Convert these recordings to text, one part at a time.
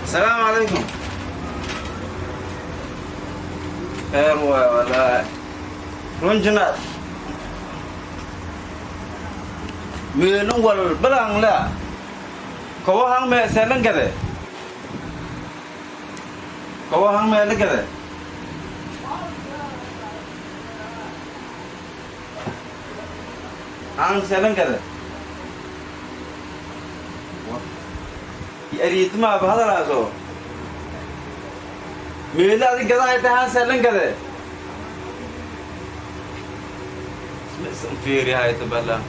السلام عليكم. خير ولا رنجنات من أول بلان لا كوهان ما سلن كذا كوهان ما لكذا عن سلن كذا أريد ما بهذا راسه ميلا دي كذا يتهان سلن كذا اسم في رهاية بلا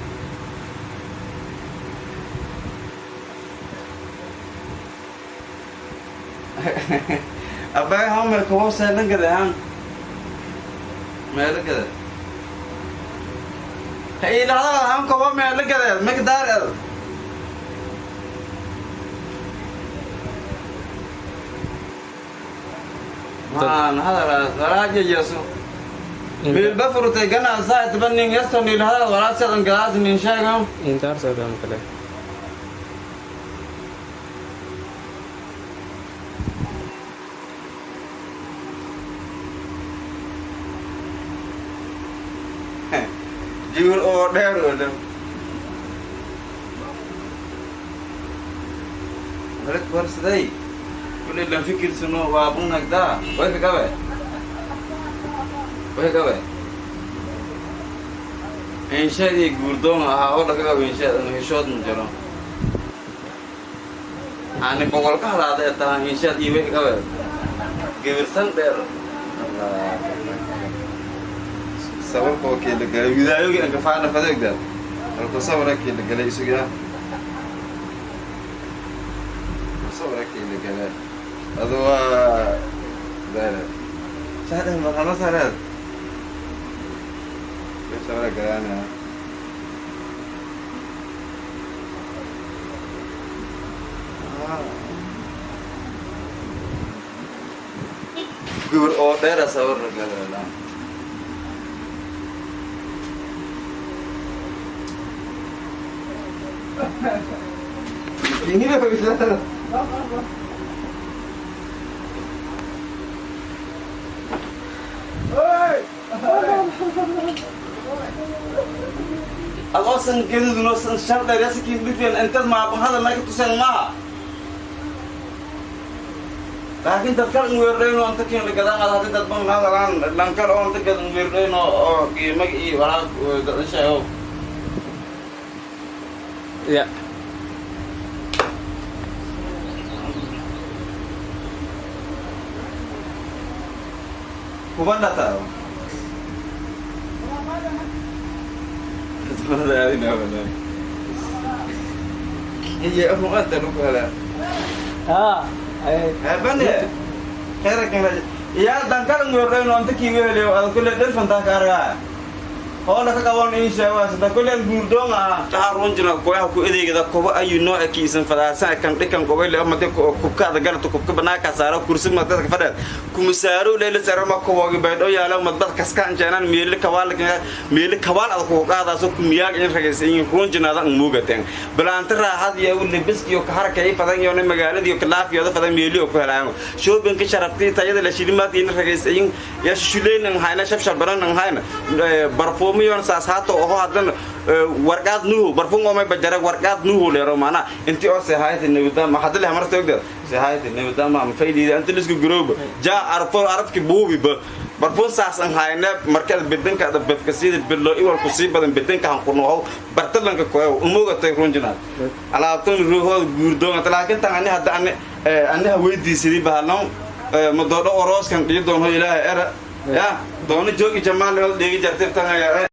أبغى هم الكواب سلن كذا هان ميلا كذا هي لا هم كواب ميلا كذا مقدار هذا راجع يسوع بالبفر تجنا ساعة تبني يستني لهذا ولا سألن جلاس من شيء انت أرسل دام كله جيل أوردر ولا هلك ورس داي كل اللي فكر سنو وابونك دا وين كذا وين كذا إن شاء الله يقولون هؤلاء كذا إن شاء الله يشود مجرم أنا بقول كهذا هذا ترى إن شاء الله يبي كذا جبرسن بير سوار كوكي لقى يدايو كنا كفانا فدك ده التصور كي لقى يسويها التصور كي لقى هذا ده شهادة ما خلاص هذا كيف سوار كلامه قبل أوردر سوار كلامه ini apa bisa? Aku sen kiri dulu sen syarat dari sekian bikin entar mah penghadap lagi tu sen mah. Lakin terkadang ngurus no antar yang lekadang ada hati terpang hadalan langkar orang terkadang ngurus no gimana i walau tak saya. Ya. Kuban dah tahu. Mana ada ini apa? Iya, aku ada lupa lah. Benar. Kira kira. Iya, dangkal ngurus nanti kini leo. Aku lihat dari fantah karya. Oh, nak kawan ini siapa? Sudah kau lihat gurdong ah. Carun jenak kau aku ini kita kau ayu no akisan pada saya kan dekan kau lihat mati kau kubka dengan tu kubka benak kasar kursi mati kepada kumisaru lelah cara mak kau bagi bayar oh ya lah mati kaskan jangan milik kawal aku kata so kumiak ini lagi sini kurun jenak tak muga teng. Belantar rahat ya ulibis yo kahar kaya pada yo ne megala yo kelaf yo pada milik aku helang. Show bengke syarat kita jadi lelah silimat ini lagi sini ya sulen yang haina syaf barang yang haina barfo mion sa sato oh adan warqat nu barfung omay bajara warqat nu le romana inti o se hayat nebda ma hadle hamar togda se hayat nebda ma faydi anti lisku group ja araf ki bubi ba barfung sa sang hayna markad bidin ka da bafkasid billo iwal kusib badan bidin ka hanqurno ho bartalan ka koyo umuga tay runjina ala tun ruho gurdo atlakin tangani hadda anne weydi sidi bahalon madodo oros kan diidon ho ilaahay era ya dooni joogi jamaal dheegi jartay tan